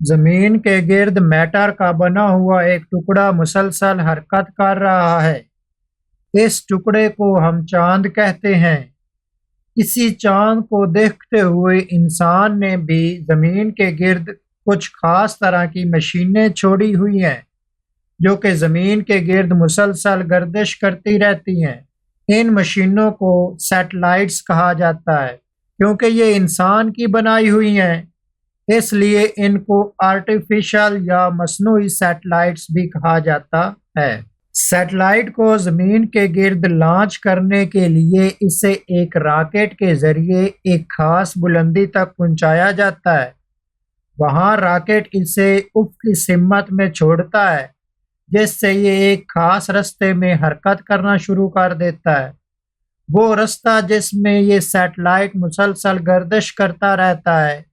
जमीन के गिर्द मैटर का बना हुआ एक टुकड़ा मुसलसल हरकत कर रहा है। इस टुकड़े को हम चांद कहते हैं। इसी चांद को देखते हुए इंसान ने भी जमीन के गिर्द कुछ खास तरह की मशीनें छोड़ी हुई हैं, जो कि जमीन के गिर्द मुसलसल गर्दिश करती रहती हैं। इन मशीनों को सैटेलाइट्स कहा जाता है। क्योंकि ये इंसान की बनाई हुई हैं, इसलिए इनको आर्टिफिशियल या मसनूई सैटेलाइट्स भी कहा जाता है। सैटेलाइट को जमीन के गिर्द लॉन्च करने के लिए इसे एक रॉकेट के जरिए एक खास बुलंदी तक पहुंचाया जाता है। वहां रॉकेट इसे उफ़क़ी सिमत में छोड़ता है, जिससे ये एक खास रास्ते में हरकत करना शुरू कर देता है। वो रास्ता जिसमें ये सैटेलाइट मुसलसल गर्दिश करता रहता है,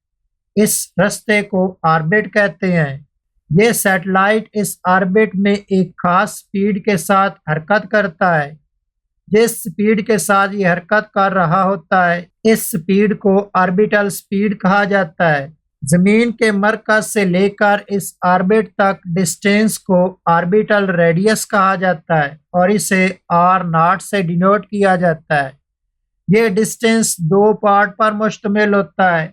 इस रास्ते को ऑर्बिट कहते हैं। ये सैटेलाइट इस ऑर्बिट में एक खास स्पीड के साथ हरकत करता है। जिस स्पीड के साथ ये हरकत कर रहा होता है, इस स्पीड को ऑर्बिटल स्पीड कहा जाता है। जमीन के मरकज से लेकर इस ऑर्बिट तक डिस्टेंस को ऑर्बिटल रेडियस कहा जाता है और इसे आर नॉट से डिनोट किया जाता है। ये डिस्टेंस दो पार्ट पर मुश्तमिल होता है।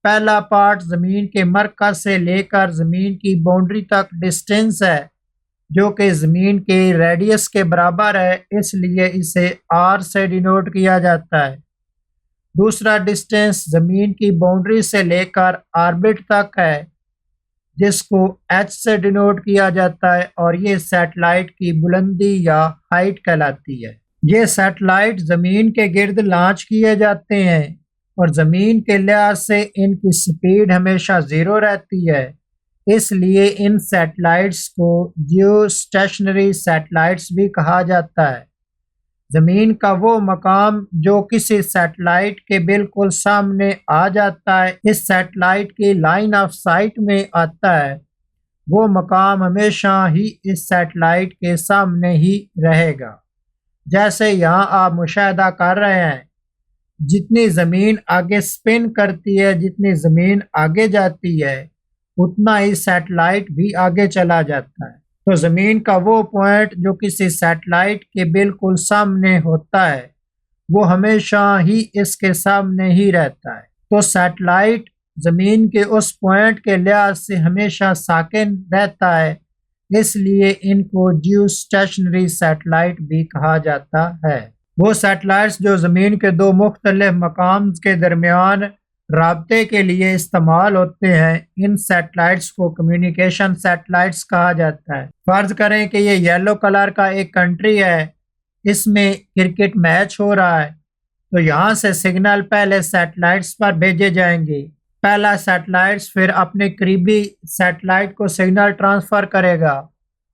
पहला पार्ट जमीन के मरकज से लेकर जमीन की बाउंड्री तक डिस्टेंस है, जो कि जमीन के रेडियस के बराबर है, इसलिए इसे आर से डिनोट किया जाता है। दूसरा डिस्टेंस जमीन की बाउंड्री से लेकर ऑर्बिट तक है, जिसको एच से डिनोट किया जाता है और ये सैटेलाइट की बुलंदी या हाइट कहलाती है। ये सैटेलाइट जमीन के गिर्द लॉन्च किए जाते हैं और जमीन के लिहाज से इनकी स्पीड हमेशा जीरो रहती है। इसलिए इन सैटेलाइट्स को जियो स्टेशनरी सैटेलाइट्स भी कहा जाता है। जमीन का वो मकाम जो किसी सैटेलाइट के बिल्कुल सामने आ जाता है, इस सैटेलाइट की लाइन ऑफ साइट में आता है, वो मकाम हमेशा ही इस सैटेलाइट के सामने ही रहेगा। जैसे यहाँ आप मुशाहिदा कर रहे हैं, जितनी ज़मीन आगे स्पिन करती है, जितनी ज़मीन आगे जाती है, उतना ही सैटेलाइट भी आगे चला जाता है। तो ज़मीन का वो पॉइंट जो किसी सैटेलाइट के बिल्कुल सामने होता है, वो हमेशा ही इसके सामने ही रहता है। तो सैटेलाइट ज़मीन के उस पॉइंट के लिहाज से हमेशा साकिन रहता है, इसलिए इनको जियोस्टेशनरी सैटेलाइट भी कहा जाता है। वो सैटेलाइट्स जो ज़मीन के दो मुख्तलिफ मकाम के दरमियान राब्ते के लिए इस्तेमाल होते हैं, इन सैटेलाइट्स को कम्युनिकेशन सैटेलाइट्स कहा जाता है। फर्ज करें कि ये येलो कलर का एक कंट्री है, इसमें क्रिकेट मैच हो रहा है, तो यहाँ से सिग्नल पहले सैटेलाइट्स पर भेजे जाएंगे। पहला सैटेलाइट्स फिर अपने करीबी सैटेलाइट को सिग्नल ट्रांसफ़र करेगा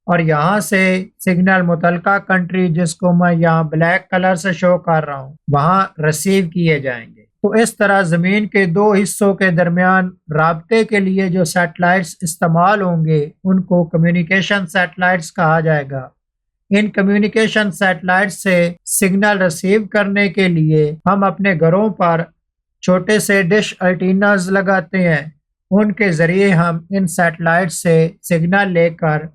और यहाँ से सिग्नल मुतलका कंट्री, जिसको मैं यहाँ ब्लैक कलर से शो कर रहा हूँ, वहाँ रिसीव किए जाएंगे। तो इस तरह ज़मीन के दो हिस्सों के दरमियान राब्ते के लिए जो सैटेलाइट्स इस्तेमाल होंगे, उनको कम्युनिकेशन सैटेलाइट्स कहा जाएगा। इन कम्युनिकेशन सैटेलाइट से सिग्नल रिसीव करने के लिए हम अपने घरों पर छोटे से डिश एंटीनास लगाते हैं। उनके ज़रिए हम इन सैटेलाइट से सिग्नल लेकर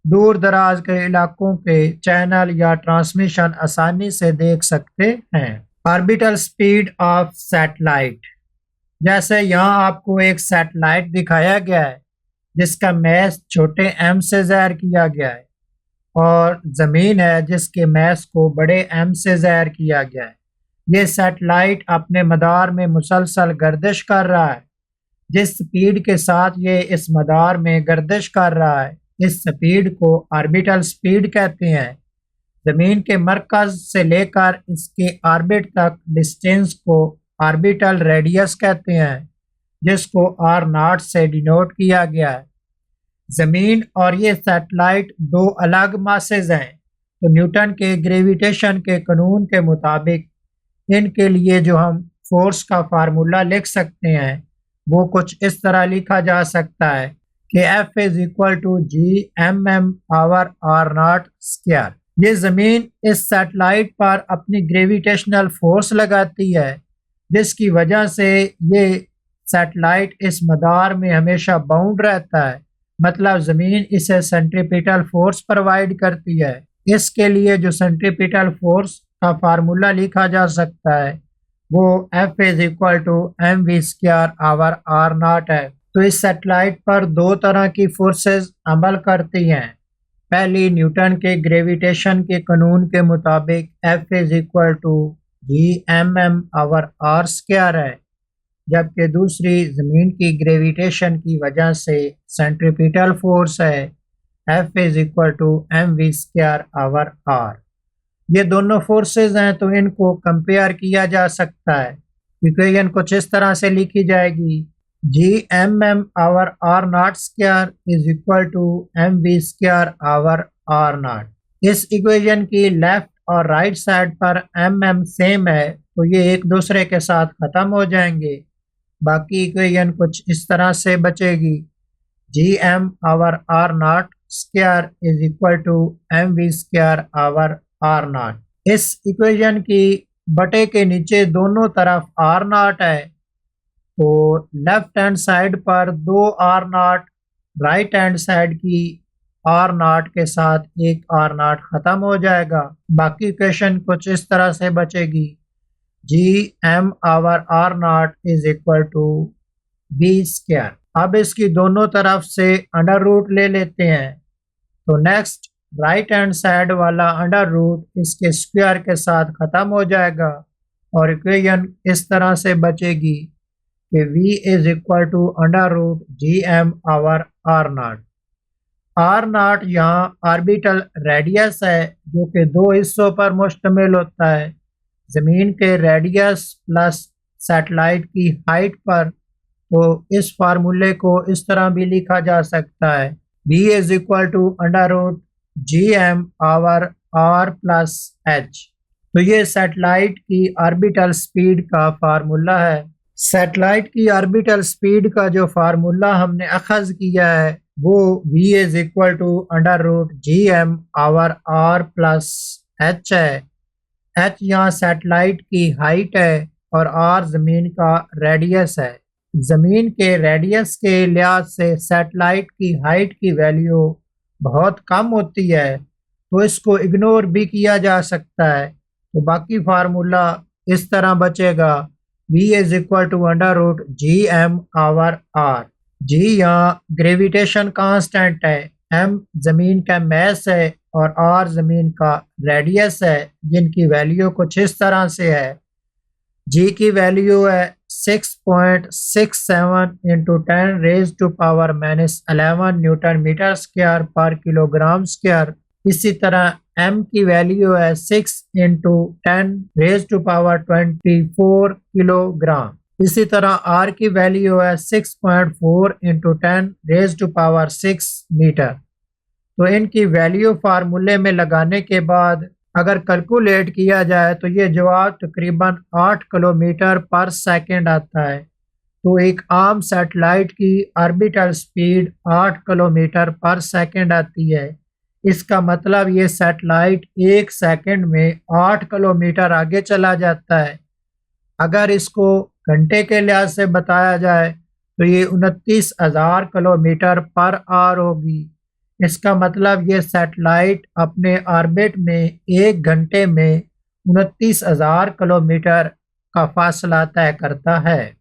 दूर दराज के इलाकों के चैनल या ट्रांसमिशन आसानी से देख सकते हैं। ऑर्बिटल स्पीड ऑफ सैटेलाइट, जैसे यहाँ आपको एक सैटेलाइट दिखाया गया है जिसका मैस छोटे एम से ज़ाहिर किया गया है और ज़मीन है जिसके मैस को बड़े एम से ज़ाहिर किया गया है। ये सैटेलाइट अपने मदार में मुसलसल गर्दिश कर रहा है। जिस स्पीड के साथ ये इस मदार में गर्दिश कर रहा है, इस स्पीड को ऑर्बिटल स्पीड कहते हैं। ज़मीन के मरकज से लेकर इसके ऑर्बिट तक डिस्टेंस को ऑर्बिटल रेडियस कहते हैं, जिसको आर नॉट से डिनोट किया गया है। ज़मीन और ये सैटेलाइट दो अलग मासेज हैं, तो न्यूटन के ग्रेविटेशन के कानून के मुताबिक इनके लिए जो हम फोर्स का फार्मूला लिख सकते हैं, वो कुछ इस तरह लिखा जा सकता है कि F is equal to G M M over R not square. ये ज़मीन इस सैटेलाइट पर अपनी ग्रेविटेशनल फोर्स लगाती है, जिसकी वजह से ये सैटेलाइट इस मदार में हमेशा बाउंड रहता है, मतलब ज़मीन इसे सेंट्रीपिटल फोर्स प्रोवाइड करती है। इसके लिए जो सेंट्रीपिटल फोर्स का फार्मूला लिखा जा सकता है वो F is equal to M V square over R not है। तो इस सैटेलाइट पर दो तरह की फोर्सेस अमल करती हैं। पहली, न्यूटन के ग्रेविटेशन के कानून के मुताबिक F is equal to G M M over R square है, जबकि दूसरी ज़मीन की ग्रेविटेशन की वजह से सेंट्रीपिटल फोर्स है F is equal to M V square over R. ये दोनों फोर्सेस हैं तो इनको कंपेयर किया जा सकता है। इक्वेशन कुछ इस तरह से लिखी जाएगी, G M M over R not square is equal to M V square over R not. इस इक्वेशन की लेफ्ट और राइट साइड पर एम एम सेम है तो ये एक दूसरे के साथ खत्म हो जाएंगे। बाकी इक्वेशन कुछ इस तरह से बचेगी, G M over R not square is equal to M V square over R not. इस इक्वेशन की बटे के नीचे दोनों तरफ आर नॉट है तो लेफ्ट हैंड साइड पर दो R not, right hand side की आर नॉट के साथ एक आर नॉट खत्म हो जाएगा। बाकी इक्वेशन कुछ इस तरह से बचेगी, G M over R naught is equal to B square. अब इसकी दोनों तरफ से अंडर रूट ले लेते हैं तो नेक्स्ट राइट हैंड साइड वाला अंडर रूट इसके स्क्वायर के साथ खत्म हो जाएगा और इक्वेशन इस तरह से बचेगी कि v is equal to under root G M over R naught. R naught यहाँ ऑर्बिटल रेडियस है जो कि दो हिस्सों पर मुश्तमिल होता है, ज़मीन के रेडियस प्लस सैटेलाइट की हाइट पर। तो इस फार्मूले को इस तरह भी लिखा जा सकता है, v is equal to under root G M over R plus H. तो ये सैटेलाइट की ऑर्बिटल स्पीड का फार्मूला है। सैटेलाइट की ऑर्बिटल स्पीड का जो फार्मूला हमने अखज़ किया है वो v is equal to under root G M over R plus H है। एच यहाँ सैटेलाइट की हाइट है और आर ज़मीन का रेडियस है। ज़मीन के रेडियस के लिहाज से सैटेलाइट की हाइट की वैल्यू बहुत कम होती है तो इसको इग्नोर भी किया जा सकता है। तो बाकी फार्मूला इस तरह बचेगा, v is equal to under root G M over R. G यहाँ ग्रेविटेशन कांस्टेंट है, m ज़मीन का मैस है और r ज़मीन का रेडियस है, जिनकी वैल्यू कुछ इस तरह से है, g की वैल्यू है 6.67 into 10 raise to power -11 newton metre square पर किलोग्राम स्क्वायर। इसी तरह m की वैल्यू है 6 into 10 raise to power 24 kilogram. इसी तरह r की वैल्यू है 6.4 into 10 raise to power 6 metre. तो इनकी वैल्यू फार्मूले में लगाने के बाद अगर कैलकुलेट किया जाए तो ये जवाब तकरीबन 8 किलोमीटर पर सेकंड आता है। तो एक आम सैटेलाइट की ऑर्बिटल स्पीड 8 किलोमीटर पर सेकंड आती है। इसका मतलब ये सैटेलाइट एक सेकंड में 8 किलोमीटर आगे चला जाता है। अगर इसको घंटे के लिहाज से बताया जाए तो ये 29,000 किलोमीटर पर आवर होगी। इसका मतलब ये सैटेलाइट अपने ऑर्बिट में एक घंटे में 29,000 किलोमीटर का फासला तय करता है।